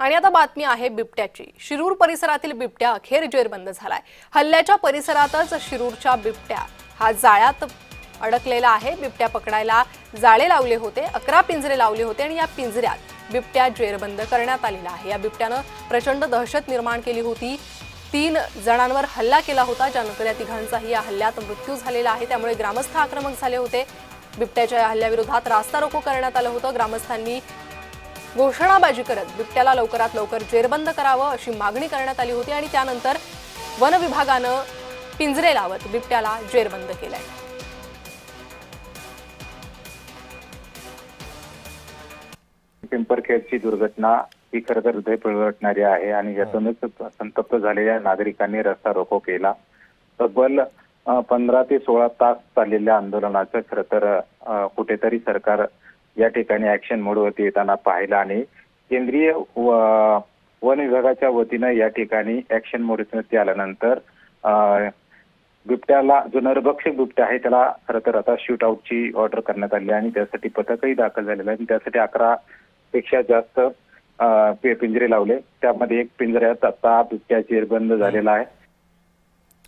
आणि आता बातमी आहे बिबट्याची। शिरूर परिसरातील बिबट्या अखेर जेरबंद झालाय। हल्ल्याच्या परिसरातच शिरूरच्या बिबट्या हा जाळ्यात अडकलेला आहे। बिबट्या पकडायला जाळे लावले होते, 11 पिंजरे लावले होते आणि या पिंजऱ्यात बिबट्या जेरबंद करण्यात आलेला आहे। या बिबट्यानं प्रचंड दहशत निर्माण केली होती। 3 जणांवर हल्ला केला होता, ज्यानंतर या तिघांचाही या हल्ल्यात मृत्यू झालेला आहे। त्यामुळे ग्रामस्थ आक्रमक झाले होते। बिबट्याच्या या हल्ल्याविरोधात रास्ता रोको करण्यात आलं होतं। ग्रामस्थांनी घोषणाबाजी करत बिबट्याला लवकरात लवकर जेरबंद करावं अशी मागणी करण्यात आली होती आणि त्यानंतर वन विभागानं पिंजरे लावत बिबट्याला जेरबंद केलंय। पिंपरखेडची दुर्घटना ही खरं तर हृदय पिळवटणारी आहे आणि यातूनच संतप्त झालेल्या नागरिकांनी रस्ता रोको केला। तब्बल 15 ते 16 तास चाललेल्या आंदोलनाचं खरं तर कुठेतरी सरकार या ठिकाणी ऍक्शन मोडवरती येताना पाहिलं आणि केंद्रीय वन विभागाच्या वतीनं या ठिकाणी ऍक्शन मोडवरती आल्यानंतर बिबट्याला जो नरभक्षक बिबट्या आहे त्याला खरं तर आता शूट आउटची ऑर्डर करण्यात आली आणि त्यासाठी पथकही दाखल झालेलं आहे। त्यासाठी 11 पेक्षा जास्त पिंजरे लावले। त्यामध्ये एक पिंजऱ्यात आता बिबट्या जेरबंद झालेला आहे।